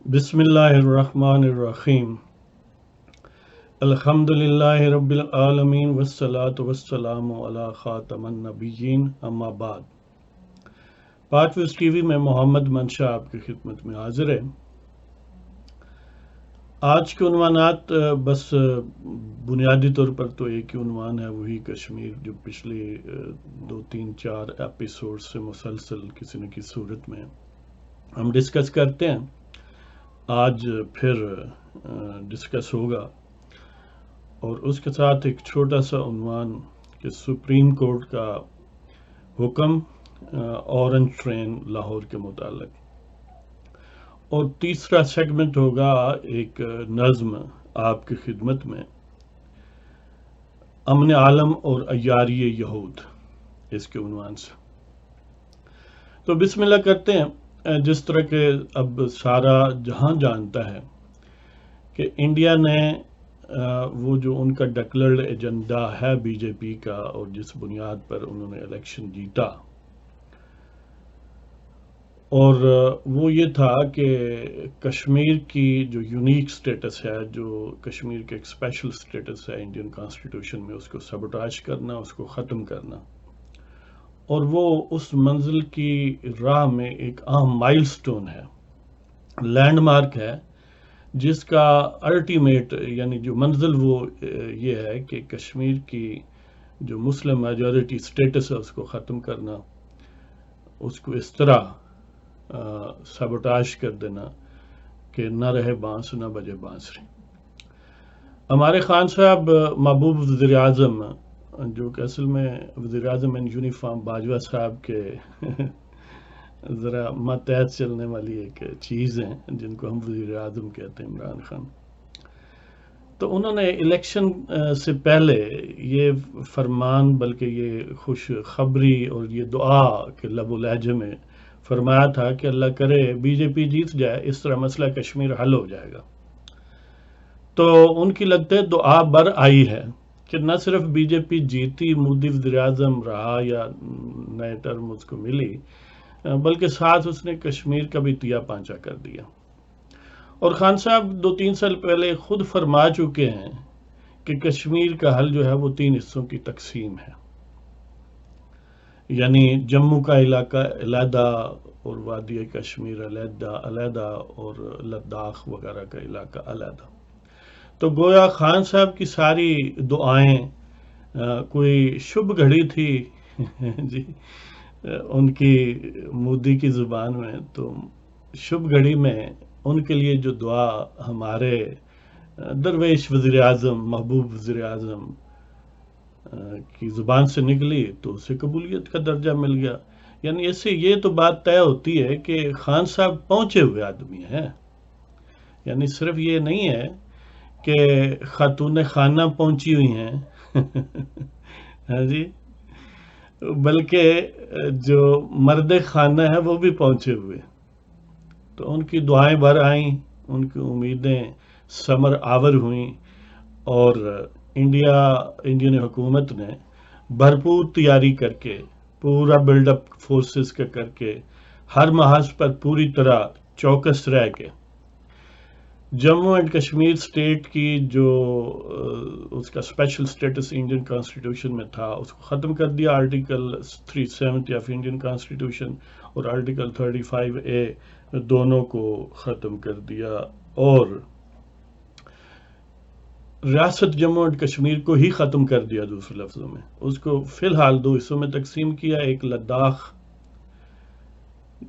بسم اللہ الرحمن الرحیم الحمد للہ رب العالمین والصلاة والسلام علی خاتم النبیین اما بعد۔ پانچویں ٹی وی میں محمد منشا آپ کی خدمت میں حاضر ہے۔ آج کے عنوانات بس بنیادی طور پر تو ایک ہی عنوان ہے، وہی کشمیر، جو پچھلے 2 3 4 ایپیسوڈ سے مسلسل کسی نہ کسی صورت میں ہم ڈسکس کرتے ہیں۔ آج پھر ڈسکس ہوگا، اور اس کے ساتھ ایک چھوٹا سا عنوان کہ سپریم کورٹ کا حکم اورنج ٹرین لاہور کے متعلق، اور تیسرا سیگمنٹ ہوگا ایک نظم آپ کی خدمت میں، امن عالم اور عیاری یہود، اس کے عنوان سے۔ تو بسم اللہ کرتے ہیں۔ جس طرح کہ اب سارا جہاں جانتا ہے کہ انڈیا نے وہ جو ان کا ڈکلرڈ ایجنڈا ہے بی جے پی کا، اور جس بنیاد پر انہوں نے الیکشن جیتا، اور وہ یہ تھا کہ کشمیر کی جو یونیک سٹیٹس ہے، جو کشمیر کے ایک اسپیشل سٹیٹس ہے انڈین کانسٹیٹیوشن میں، اس کو سبوٹاج کرنا، اس کو ختم کرنا، اور وہ اس منزل کی راہ میں ایک اہم مائل سٹون ہے، لینڈ مارک ہے، جس کا الٹیمیٹ یعنی جو منزل وہ یہ ہے کہ کشمیر کی جو مسلم میجورٹی سٹیٹس ہے اس کو ختم کرنا، اس کو اس طرح سبوٹاج کر دینا کہ نہ رہے بانس نہ بجے بانسری۔ ہمارے خان صاحب محبوب وزیر اعظم، جو کہ اصل میں وزیر اعظم ان یونیفارم باجوہ صاحب کے ذرا ماتحت چلنے والی ایک چیز ہیں، جن کو ہم وزیر اعظم کہتے ہیں، عمران خان، تو انہوں نے الیکشن سے پہلے یہ فرمان، بلکہ یہ خوش خبری اور یہ دعا کے لب و لہجے میں فرمایا تھا کہ اللہ کرے بی جے پی جیت جائے، اس طرح مسئلہ کشمیر حل ہو جائے گا۔ تو ان کی لگتے دعا بر آئی ہے کہ نہ صرف بی جے پی جیتی، مودی وزیر اعظم رہا یا نئے ٹرم اس کو ملی، بلکہ ساتھ اس نے کشمیر کا بھی تیا پانچا کر دیا۔ اور خان صاحب 2 3 سال پہلے خود فرما چکے ہیں کہ کشمیر کا حل جو ہے وہ 3 حصوں کی تقسیم ہے، یعنی جموں کا علاقہ علیحدہ، اور وادی کشمیر علیحدہ، اور لداخ وغیرہ کا علاقہ علیحدہ۔ تو گویا خان صاحب کی ساری دعائیں کوئی شبھ گھڑی تھی جی ان کی مودی کی زبان میں، تو شبھ گھڑی میں ان کے لیے جو دعا ہمارے درویش وزیر اعظم، محبوب وزیر اعظم کی زبان سے نکلی تو اسے قبولیت کا درجہ مل گیا۔ یعنی اس سے یہ تو بات طے ہوتی ہے کہ خان صاحب پہنچے ہوئے آدمی ہیں، یعنی صرف یہ نہیں ہے کہ خاتون خانہ پہنچی ہوئی ہیں ہاں جی، بلکہ جو مرد خانہ ہے وہ بھی پہنچے ہوئے۔ تو ان کی دعائیں بھر آئیں، ان کی امیدیں ثمر آور ہوئیں، اور انڈین حکومت نے بھرپور تیاری کر کے، پورا بلڈ اپ فورسز کا کر کے، ہر محاذ پر پوری طرح چوکس رہ کے جموں اینڈ کشمیر سٹیٹ کی جو اس کا اسپیشل سٹیٹس انڈین کانسٹیٹیوشن میں تھا، اس کو ختم کر دیا، آرٹیکل 370 آف انڈین کانسٹیٹیوشن اور آرٹیکل 35A دونوں کو ختم کر دیا، اور ریاست جموں اینڈ کشمیر کو ہی ختم کر دیا، دوسرے لفظوں میں اس کو فی الحال 2 حصوں میں تقسیم کیا، ایک لداخ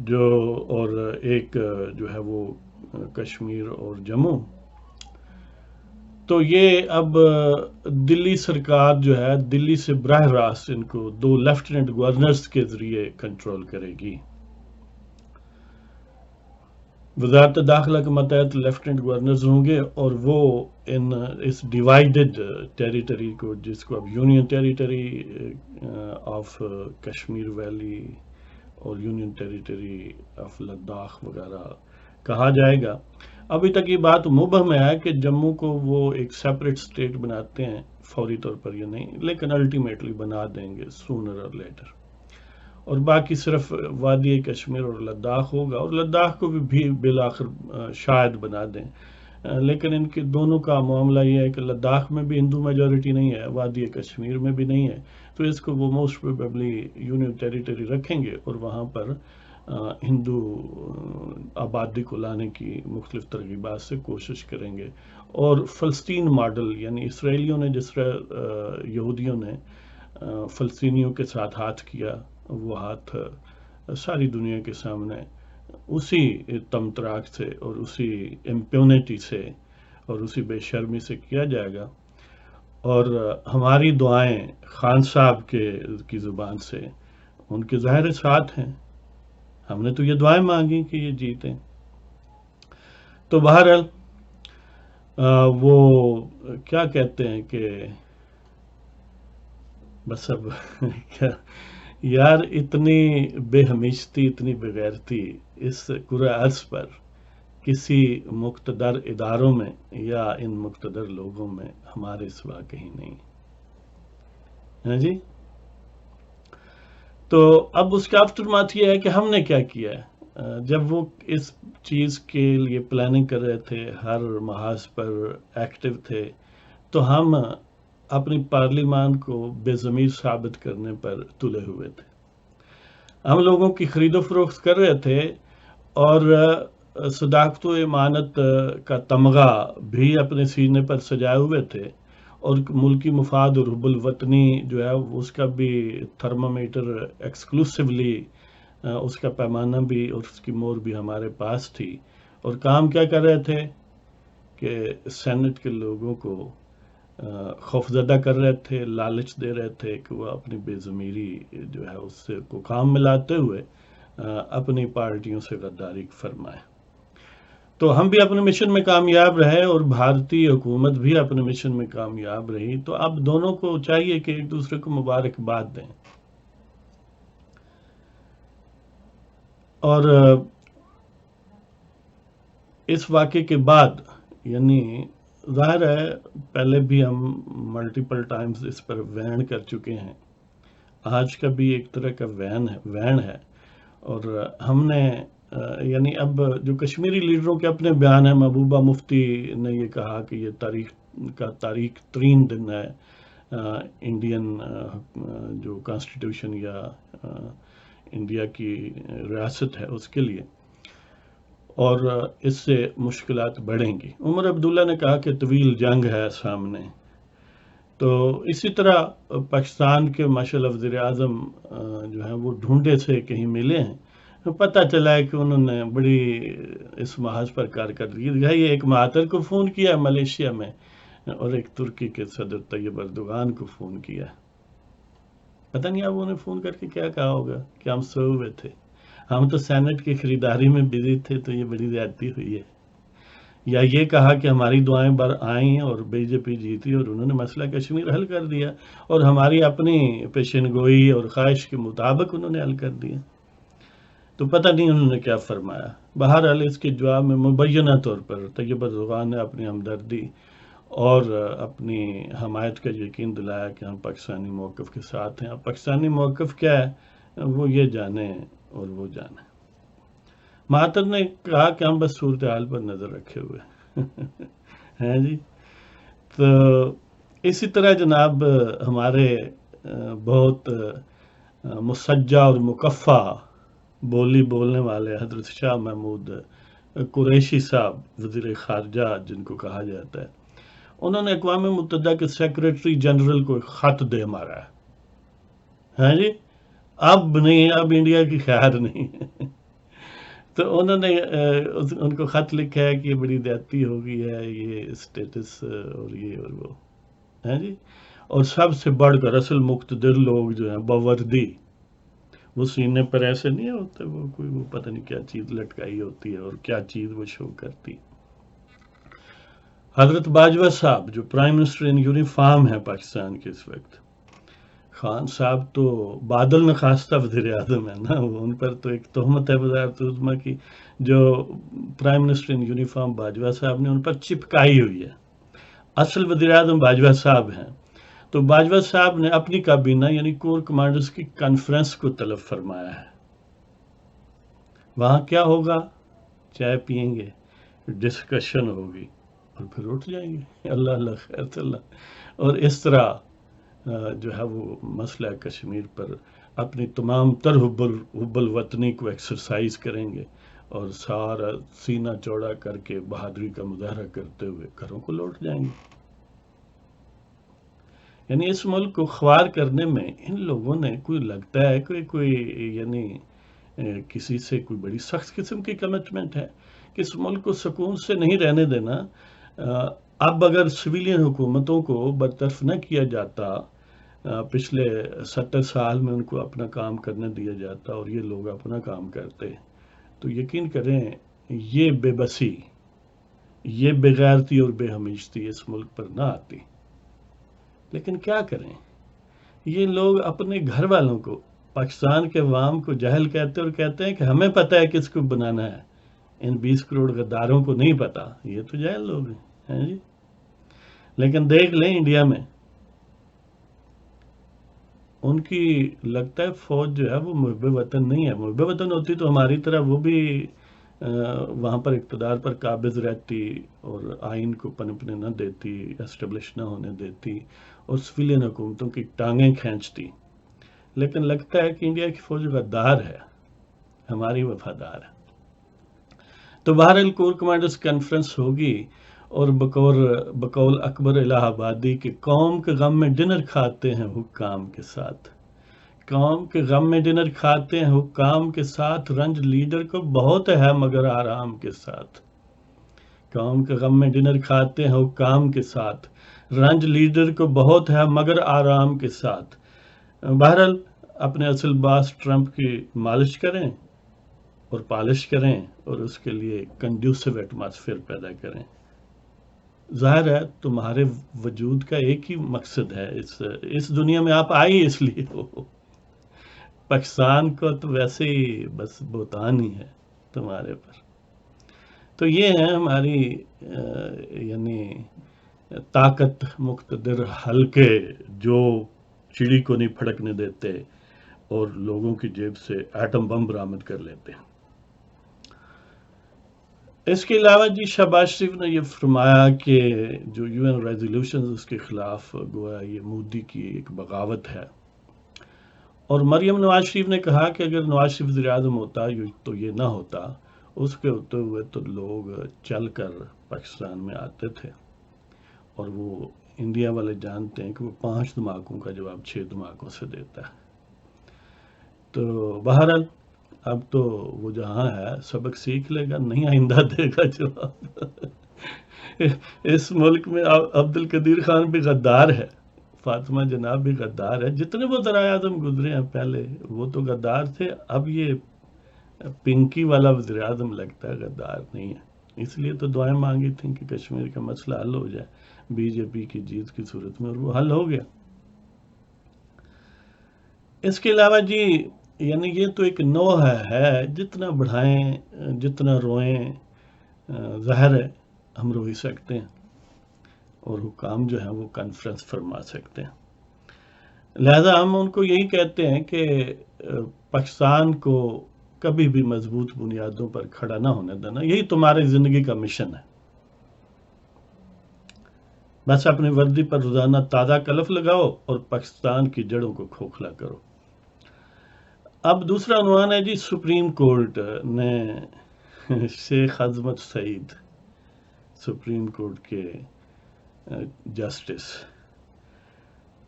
جو، اور ایک جو ہے وہ کشمیر اور جموں۔ تو یہ اب دلی سرکار جو ہے دلی سے براہ راست ان کو 2 لیفٹیننٹ گورنرز کے ذریعے کنٹرول کرے گی۔ وزارت داخلہ کے ماتحت لیفٹیننٹ گورنرز ہوں گے، اور وہ اس ڈیوائیڈڈ ٹیریٹری کو، جس کو اب union territory of Kashmir valley اور یونین ٹیریٹری آف لداخ وغیرہ کہا جائے گا۔ ابھی تک یہ بات مبہم ہے کہ جموں کو وہ ایک سیپریٹ سٹیٹ بناتے ہیں، فوری طور پر یہ نہیں، لیکن الٹیمیٹلی بنا دیں گے سونر اور لیٹر۔ اور باقی صرف وادی کشمیر اور لداخ ہوگا، اور لداخ کو بھی بالآخر شاید بنا دیں، لیکن ان کے دونوں کا معاملہ یہ ہے کہ لداخ میں بھی ہندو میجورٹی نہیں ہے، وادی کشمیر میں بھی نہیں ہے، تو اس کو وہ موسٹ پروبیبلی یونین ٹیریٹری رکھیں گے اور وہاں پر ہندو آبادی کو لانے کی مختلف ترغیبات سے کوشش کریں گے۔ اور فلسطین ماڈل، یعنی اسرائیلیوں نے جس طرح یہودیوں نے فلسطینیوں کے ساتھ ہاتھ کیا، وہ ہاتھ ساری دنیا کے سامنے اسی تمطراق سے اور اسی امپیونٹی سے اور اسی بے شرمی سے کیا جائے گا۔ اور ہماری دعائیں خان صاحب کی زبان سے ان کے ظاہر ساتھ ہیں، ہم نے تو یہ دعائیں مانگی کہ یہ جیتیں۔ تو بہرحال وہ کیا کہتے ہیں کہ بس اب کیا یار، اتنی بے ہمیشتی، اتنی بغیرتی اس کرۂ ارض پر کسی مقتدر اداروں میں یا ان مقتدر لوگوں میں ہمارے سوا کہیں نہیں ہے جی۔ تو اب اس کا آفٹر ماتھ یہ ہے کہ ہم نے کیا کیا ہے۔ جب وہ اس چیز کے لیے پلاننگ کر رہے تھے، ہر محاذ پر ایکٹیو تھے، تو ہم اپنی پارلیمان کو بے ضمیر ثابت کرنے پر تلے ہوئے تھے۔ ہم لوگوں کی خرید و فروخت کر رہے تھے اور صداقت و امانت کا تمغہ بھی اپنے سینے پر سجائے ہوئے تھے، اور ملکی مفاد اور حب الوطنی جو ہے اس کا بھی تھرمامیٹر ایکسکلوسیولی، اس کا پیمانہ بھی اور اس کی مور بھی ہمارے پاس تھی۔ اور کام کیا کر رہے تھے کہ سینٹ کے لوگوں کو خوفزدہ کر رہے تھے، لالچ دے رہے تھے کہ وہ اپنی بے ضمیری جو ہے اس سے کو کام میں لاتے ہوئے اپنی پارٹیوں سے غداری فرمائے۔ تو ہم بھی اپنے مشن میں کامیاب رہے اور بھارتی حکومت بھی اپنے مشن میں کامیاب رہی، تو اب دونوں کو چاہیے کہ ایک دوسرے کو مبارکباد دیں۔ اور اس واقعے کے بعد، یعنی ظاہر ہے پہلے بھی ہم ملٹیپل ٹائمز اس پر وین کر چکے ہیں، آج کا بھی ایک طرح کا وین ہے، اور ہم نے یعنی اب جو کشمیری لیڈروں کے اپنے بیان ہیں، محبوبہ مفتی نے یہ کہا کہ یہ تاریخ ترین دن ہے انڈین جو کانسٹیٹیوشن یا انڈیا کی ریاست ہے اس کے لیے، اور اس سے مشکلات بڑھیں گی۔ عمر عبداللہ نے کہا کہ طویل جنگ ہے سامنے۔ تو اسی طرح پاکستان کے ماشاءاللہ وزیر اعظم جو ہیں وہ ڈھونڈے سے کہیں ملے ہیں، پتہ چلا ہے کہ انہوں نے بڑی اس محاذ پر کارکردگی دکھائی ہے۔ ایک مہاتر کو فون کیا ملیشیا میں، اور ایک ترکی کے صدر طیب اردوغان کو فون کیا۔ پتہ نہیں اب انہیں فون کر کے کیا کہا ہوگا کہ ہم سوئے ہوئے تھے، ہم تو سینٹ کی خریداری میں بزی تھے، تو یہ بڑی زیادتی ہوئی ہے، یا یہ کہا کہ ہماری دعائیں بر آئیں اور بی جے پی جیتی اور انہوں نے مسئلہ کشمیر حل کر دیا، اور ہماری اپنی پیشن گوئی اور خواہش کے مطابق انہوں نے حل کر دیا۔ تو پتہ نہیں انہوں نے کیا فرمایا۔ بہرحال اس کے جواب میں مبینہ طور پر طیب اردوغان نے اپنی ہمدردی اور اپنی حمایت کا یقین دلایا کہ ہم پاکستانی موقف کے ساتھ ہیں۔ اب پاکستانی موقف کیا ہے وہ یہ جانیں اور وہ جانیں۔ مہاتر نے کہا کہ ہم بس صورتحال پر نظر رکھے ہوئے ہیں جی۔ تو اسی طرح جناب ہمارے بہت مسجع اور مکفہ بولی بولنے والے حضرت شاہ محمود قریشی صاحب، وزیر خارجہ جن کو کہا جاتا ہے، انہوں نے اقوام متحدہ کے سیکریٹری جنرل کو ایک خط دے مارا ہے جی۔ اب نہیں، اب انڈیا کی خیر نہیں تو انہوں نے ان کو خط لکھا ہے کہ یہ بڑی زیادتی ہو گئی ہے، یہ اسٹیٹس اور یہ اور وہ ہے جی۔ اور سب سے بڑھ کر اصل مقتدر لوگ جو ہیں باوردی، وہ سینے پر ایسے نہیں ہوتے، وہ پتہ نہیں کیا چیز لٹکائی ہوتی ہے اور کیا چیز وہ شو کرتی۔ حضرت باجوہ صاحب جو پرائم منسٹر ان یونیفارم ہیں پاکستان کے اس وقت، خان صاحب تو بادل نخواستہ وزیر اعظم ہے نا، ان پر تو ایک تہمت ہے وزارت عظمیٰ کی جو پرائم منسٹر ان یونیفارم باجوہ صاحب نے ان پر چپکائی ہوئی ہے۔ اصل وزیر اعظم باجوہ صاحب ہیں، تو باجوہ صاحب نے اپنی کابینہ یعنی کور کمانڈرز کی کانفرنس کو طلب فرمایا ہے. وہاں کیا ہوگا؟ چائے پیئیں گے، ڈسکشن ہوگی اور پھر اٹھ جائیں گے. اللہ اللہ خیر اللہ. اور اس طرح جو ہے وہ مسئلہ کشمیر پر اپنی تمام تر حب الوطنی کو ایکسرسائز کریں گے اور سارا سینہ چوڑا کر کے بہادری کا مظاہرہ کرتے ہوئے گھروں کو لوٹ جائیں گے. یعنی اس ملک کو خوار کرنے میں ان لوگوں نے کوئی لگتا ہے کوئی یعنی کسی سے کوئی بڑی سخت قسم کی کمٹمنٹ ہے کہ اس ملک کو سکون سے نہیں رہنے دینا. اب اگر سویلین حکومتوں کو برطرف نہ کیا جاتا، پچھلے 70 سال میں ان کو اپنا کام کرنے دیا جاتا اور یہ لوگ اپنا کام کرتے، تو یقین کریں یہ بے بسی، یہ بے غیرتی اور بے ہمیشتی اس ملک پر نہ آتی. لیکن کیا کریں، یہ لوگ اپنے گھر والوں کو، پاکستان کے عوام کو جاہل کہتے اور کہتے ہیں کہ ہمیں پتہ ہے کس کو بنانا ہے، ان 20 کروڑ غداروں کو نہیں پتا. یہ تو جاہل لوگ ہیں جی. لیکن دیکھ لیں انڈیا میں ان کی لگتا ہے فوج جو ہے وہ محب وطن نہیں ہے. محب وطن ہوتی تو ہماری طرح وہ بھی وہاں پر اقتدار پر قابض رہتی اور آئین کو پنپنے نہ دیتی، اسٹیبلش نہ ہونے دیتی اور سویلین حکومتوں کی ٹانگیں کھینچتی. لیکن لگتا ہے کہ انڈیا کی فوج غدار ہے، ہماری وفادار ہے. تو بہرحال کور کمانڈرز کانفرنس ہوگی اور بقول اکبر الہ آبادی کہ قوم کے غم میں ڈنر کھاتے ہیں حکام کے ساتھ. قوم کے غم میں ڈنر کھاتے ہیں حکام کے ساتھ، رنج لیڈر کو بہت ہے مگر آرام کے ساتھ. قوم کے غم میں ڈنر کھاتے ہیں حکام کے ساتھ، رنج لیڈر کو بہت ہے مگر آرام کے ساتھ. بہرحال اپنے اصل باس ٹرمپ کی مالش کریں اور پالش کریں اور اس کے لیے کنڈیوسو ایٹماسفیئر پیدا کریں. ظاہر ہے تمہارے وجود کا ایک ہی مقصد ہے، اس دنیا میں آپ آئی اس لیے ہو. پاکستان کو تو ویسے ہی بس بہتان ہی ہے تمہارے پر. تو یہ ہے ہماری یعنی طاقت مقتدر حلقے جو چڑی کو نہیں پھڑکنے دیتے اور لوگوں کی جیب سے ایٹم بم برآمد کر لیتے ہیں. اس کے علاوہ جی شہباز شریف نے یہ فرمایا کہ جو UN ریزولوشنز اس کے خلاف گویا یہ مودی کی ایک بغاوت ہے. اور مریم نواز شریف نے کہا کہ اگر نواز شریف وزیر اعظم ہوتا تو یہ نہ ہوتا. اس کے ہوتے ہوئے تو لوگ چل کر پاکستان میں آتے تھے اور وہ انڈیا والے جانتے ہیں کہ وہ 5 دھماکوں کا جواب 6 دھماکوں سے دیتا ہے. تو بہرحال اب تو وہ جہاں ہے سبق سیکھ لے گا، نہیں آئندہ دے گا جواب. اس ملک میں عبد القدیر خان بھی غدار ہے، فاطمہ جناب بھی غدار ہے، جتنے وہ وزرائے اعظم گزرے ہیں پہلے وہ تو غدار تھے. اب یہ پنکی والا وزیر اعظم لگتا ہے غدار نہیں ہے. اس لیے تو دعائیں مانگی تھیں کہ کشمیر کا مسئلہ حل ہو جائے BJP کی جیت کی صورت میں، اور وہ حل ہو گیا. اس کے علاوہ جی یعنی یہ تو ایک نوح ہے، جتنا بڑھائیں جتنا روئیں، ظاہر ہے ہم رو ہی سکتے ہیں اور حکام جو ہیں وہ کانفرنس فرما سکتے ہیں. لہذا ہم ان کو یہی کہتے ہیں کہ پاکستان کو کبھی بھی مضبوط بنیادوں پر کھڑا نہ ہونے دینا. یہی تمہاری زندگی کا مشن ہے. بس اپنی وردی پر روزانہ تازہ کلف لگاؤ اور پاکستان کی جڑوں کو کھوکھلا کرو. اب دوسرا عنوان ہے جی سپریم کورٹ نے شیخ عظمت سعید، سپریم کورٹ کے جسٹس،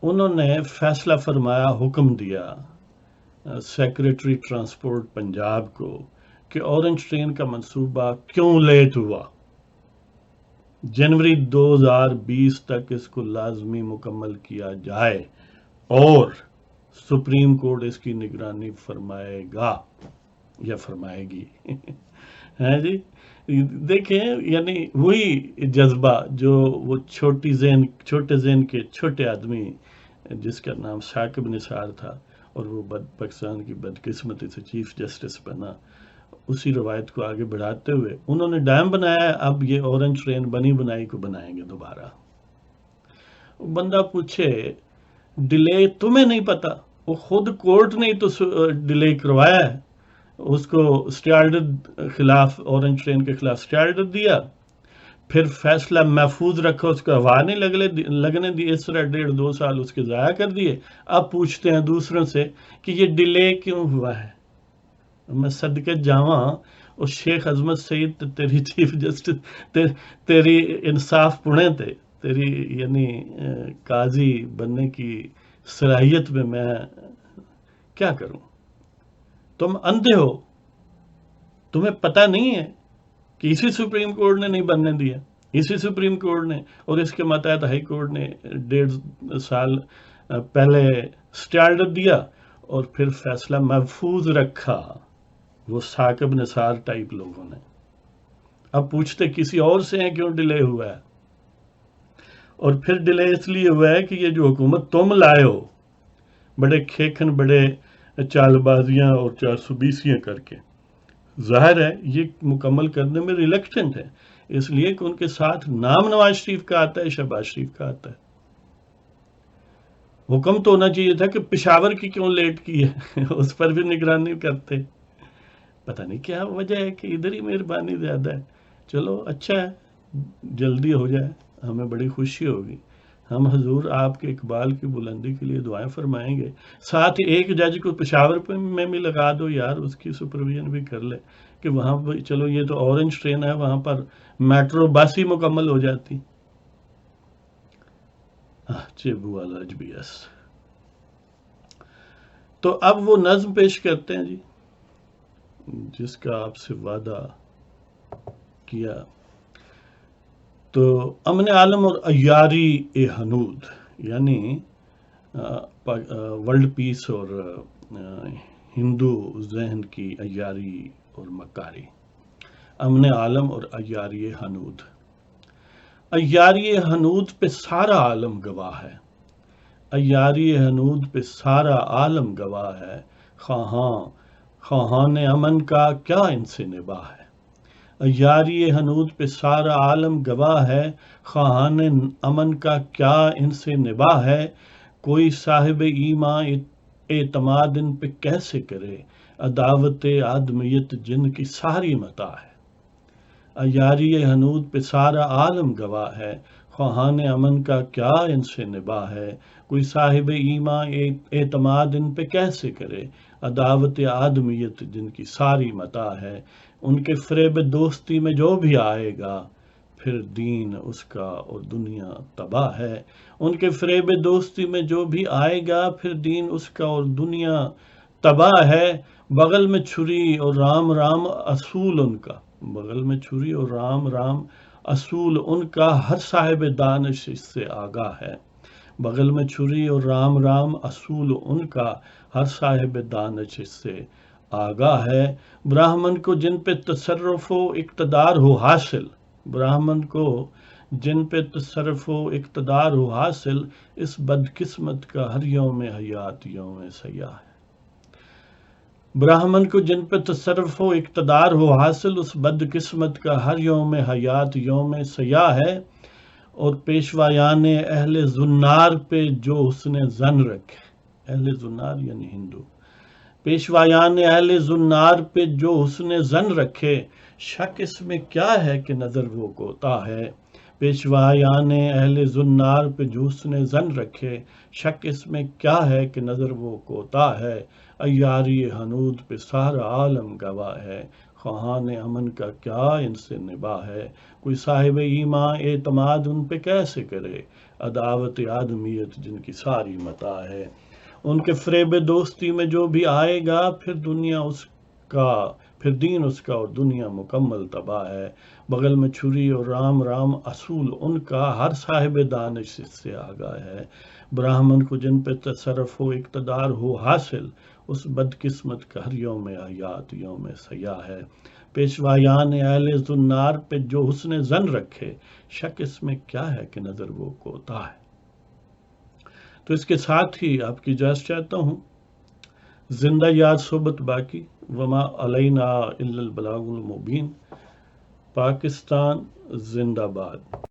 انہوں نے فیصلہ فرمایا، حکم دیا سیکریٹری ٹرانسپورٹ پنجاب کو کہ اورنج ٹرین کا منصوبہ کیوں لیٹ ہوا. جنوری 2020 تک اس کو لازمی مکمل کیا جائے اور سپریم کورٹ اس کی نگرانی فرمائے گا یا فرمائے گی. ہیں جی دیکھیں یعنی وہی جذبہ جو وہ چھوٹے ذہن کے چھوٹے آدمی جس کا نام ثاقب نثار تھا اور وہ پاکستان کی بدقسمتی سے چیف جسٹس بنا، اسی روایت کو آگے بڑھاتے ہوئے انہوں نے ڈیم بنایا. اب یہ اورنج ٹرین بنی بنائی کو بنائیں گے دوبارہ. بندہ پوچھے ڈیلے تمہیں نہیں پتا، وہ خود کورٹ نے تو ڈیلے کروایا ہے، اس کو اسٹے آرڈر خلاف، اورنج ٹرین کے خلاف اسٹے آرڈر دیا، پھر فیصلہ محفوظ رکھا، اس کو ہوا نہیں لگنے دی، اس طرح 1.5-2 سال اس کے ضائع کر دیے۔ اب پوچھتے ہیں دوسروں سے کہ یہ ڈیلے کیوں ہوا ہے۔ میں صدقے جاواں اس شیخ عظمت سعید تیری چیف جسٹس تیری انصاف پڑھیں تے تیری یعنی قاضی بننے کی صلاحیت میں کیا کروں؟ تم اندھے ہو، تمہیں پتہ نہیں ہے کہ اسی سپریم کورٹ نے نہیں بننے دیا، اسی سپریم کورٹ نے اور اس کے ماتحت ہائی کورٹ نے 1.5 سال پہلے اسٹے آرڈر دیا اور پھر فیصلہ محفوظ رکھا وہ ثاقب نثار ٹائپ لوگوں نے۔ اب پوچھتے کسی اور سے ہیں کیوں ڈیلے ہوا ہے، اور پھر ڈیلے اس لیے ہوا ہے کہ یہ جو حکومت تم لائے ہو بڑے کھیکھن، بڑے چال بازیاں اور 420 کر کے، ظاہر ہے یہ مکمل کرنے میں ریلیکٹنٹ ہے، اس لیے کہ ان کے ساتھ نام نواز شریف کا آتا ہے، شہباز شریف کا آتا ہے۔ حکم تو ہونا چاہیے تھا کہ پشاور کی کیوں لیٹ کی ہے اس پر بھی نگرانی کرتے، پتہ نہیں کیا وجہ ہے کہ ادھر ہی مہربانی زیادہ ہے۔ چلو اچھا ہے، جلدی ہو جائے، ہمیں بڑی خوشی ہوگی۔ ہم حضور آپ کے اقبال کی بلندی کے لیے دعائیں فرمائیں گے، ساتھ ایک جج کو پشاور میں بھی لگا دو یار، اس کی سپرویژن بھی کر لے کہ وہاں پر چلو یہ تو اورنج ٹرین ہے، وہاں پر میٹرو بس ہی مکمل ہو جاتی۔ چیبو والا HBS۔ تو اب وہ نظم پیش کرتے ہیں جی جس کا آپ سے وعدہ کیا۔ تو امن عالم اور عیاری حنود، یعنی ورلڈ پیس اور ہندو ذہن کی عیاری اور مکاری، امن عالم اور عیاری حنود۔ عیاری حنود پہ سارا عالم گواہ ہے، عیاری حنود پہ سارا عالم گواہ ہے، خواہان امن کا کیا ان سے نباہ ہے۔ عیاری حنود پہ سارا عالم گواہ ہے، خواہان امن کا کیا ان سے نباہ ہے۔ کوئی صاحب ایمان اعتماد ان پہ کیسے کرے، عداوت آدمیت جن کی ساری متاع ہے۔ عیاری حنود پہ سارا عالم گواہ ہے، خواہان امن کا کیا ان سے نباہ ہے۔ کوئی صاحب ایمان اعتماد ان پہ کیسے کرے، عداوت آدمیت جن کی ساری متاع ہے۔ ان کے فریب دوستی میں جو بھی آئے گا پھر دین اس کا اور دنیا تباہ ہے۔ ان کے فریب دوستی میں جو بھی آئے گا پھر دین اس کا اور دنیا تباہ ہے۔ بغل میں چھری اور رام رام اصول ان کا، بغل میں چھری اور رام رام اصول ان کا، ہر صاحب دانش اس سے آگاہ ہے۔ بغل میں چھری اور رام رام اصول ان کا، ہر صاحب دانش اس سے آگاہ ہے۔ براہمن کو جن پہ تصرف و اقتدار ہو حاصل، براہمن کو جن پہ تصرف و اقتدار ہو حاصل، اس بدقسمت کا ہر یوم حیات یوم سیاح ہے۔ براہمن کو جن پہ تصرف و اقتدار ہو حاصل، اس بدقسمت کا ہر یوم حیات یوم سیاح ہے۔ اور پیشوایان اہل زنار پہ جو حسن زن رکھے، اہل زنار یعنی ہندو، پیشوایان اہل زنار پہ جو حسن زن رکھے، شک اس میں کیا ہے کہ نظر وہ کوتا ہے۔ پیشوایان اہل زنار پہ جو حسن زن رکھے، شک اس میں کیا ہے کہ نظر وہ کوتا ہے۔ عیاری حنود پہ سارا عالم گواہ ہے، خواہان امن کا کیا ان سے نباہ ہے۔ کوئی صاحب ایمان اعتماد ان پہ کیسے کرے، عداوت آدمیت جن کی ساری متاع ہے۔ ان کے فریب دوستی میں جو بھی آئے گا پھر دنیا اس کا، پھر دین اس کا اور دنیا مکمل تباہ ہے۔ بغل میں چھری اور رام رام اصول ان کا، ہر صاحب دانش اس سے آگاہ ہے۔ براہمن کو جن پہ تصرف و اقتدار ہو حاصل، اس بدقسمت کا ہر یوم حیات یوم سیاح ہے۔ پیشوایان اہل زنار پہ جو حسن زن رکھے، شک اس میں کیا ہے کہ نظر وہ کوتا ہے۔ تو اس کے ساتھ ہی آپ کی اجازت چاہتا ہوں، زندہ یاد صحبت باقی، وما علینا الا البلاغ المبین۔ پاکستان زندہ باد۔